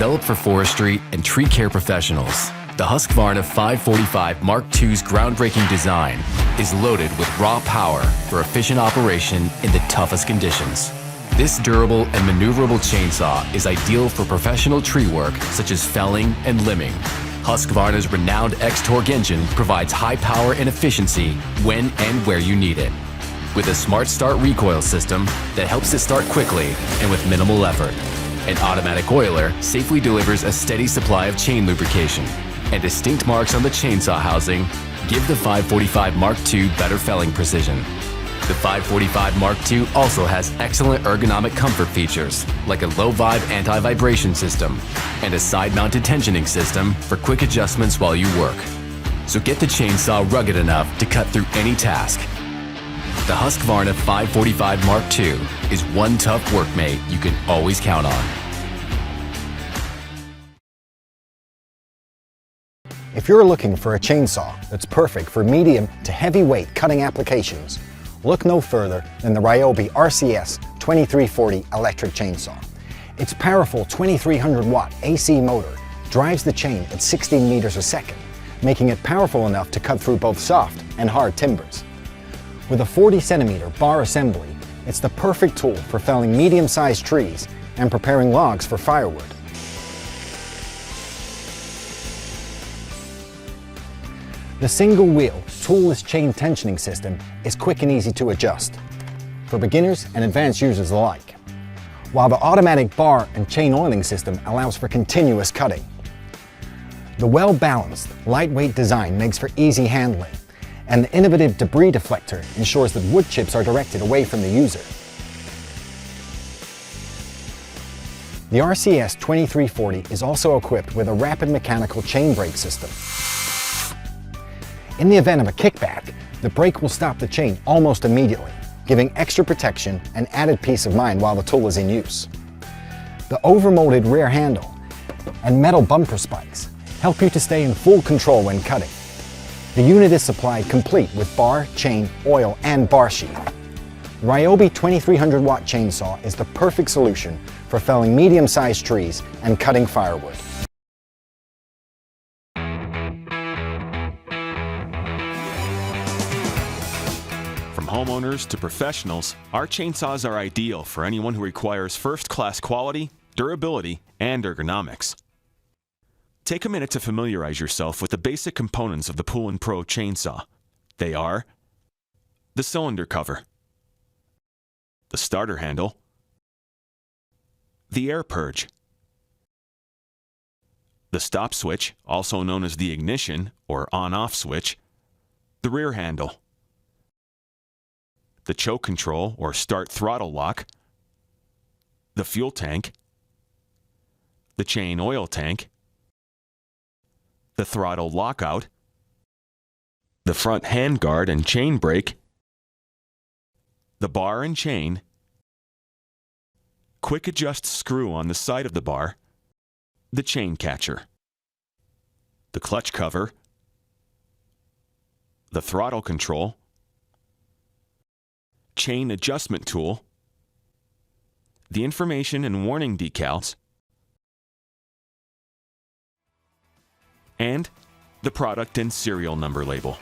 Developed for forestry and tree care professionals, the Husqvarna 545 Mark II's groundbreaking design is loaded with raw power for efficient operation in the toughest conditions. This durable and maneuverable chainsaw is ideal for professional tree work such as felling and limbing. Husqvarna's renowned X-Torque engine provides high power and efficiency when and where you need it. With a smart start recoil system that helps it start quickly and with minimal effort. An automatic oiler safely delivers a steady supply of chain lubrication, and distinct marks on the chainsaw housing give the 545 Mark II better felling precision. The 545 Mark II also has excellent ergonomic comfort features like a low-vibe anti-vibration system and a side-mounted tensioning system for quick adjustments while you work. So get the chainsaw rugged enough to cut through any task. The Husqvarna 545 Mark II is one tough workmate you can always count on. If you're looking for a chainsaw that's perfect for medium to heavyweight cutting applications, look no further than the Ryobi RCS 2340 electric chainsaw. Its powerful 2300 watt AC motor drives the chain at 16 meters a second, making it powerful enough to cut through both soft and hard timbers. With a 40 centimeter bar assembly, it's the perfect tool for felling medium-sized trees and preparing logs for firewood. The single-wheel, toolless chain tensioning system is quick and easy to adjust for beginners and advanced users alike, while the automatic bar and chain oiling system allows for continuous cutting. The well-balanced, lightweight design makes for easy handling, and the innovative debris deflector ensures that wood chips are directed away from the user. The RCS 2340 is also equipped with a rapid mechanical chain brake system. In the event of a kickback, the brake will stop the chain almost immediately, giving extra protection and added peace of mind while the tool is in use. The overmolded rear handle and metal bumper spikes help you to stay in full control when cutting. The unit is supplied complete with bar, chain, oil, and bar sheath. The Ryobi 2300 watt chainsaw is the perfect solution for felling medium-sized trees and cutting firewood. From homeowners to professionals, our chainsaws are ideal for anyone who requires first-class quality, durability, and ergonomics. Take a minute to familiarize yourself with the basic components of the Pool & Pro chainsaw. They are the cylinder cover, the starter handle, the air purge, the stop switch, also known as the ignition or on-off switch, the rear handle, the choke control or start throttle lock, the fuel tank, the chain oil tank, the throttle lockout, the front handguard and chain brake, the bar and chain, quick adjust screw on the side of the bar, the chain catcher, the clutch cover, the throttle control, chain adjustment tool, the information and warning decals, and the product and serial number label.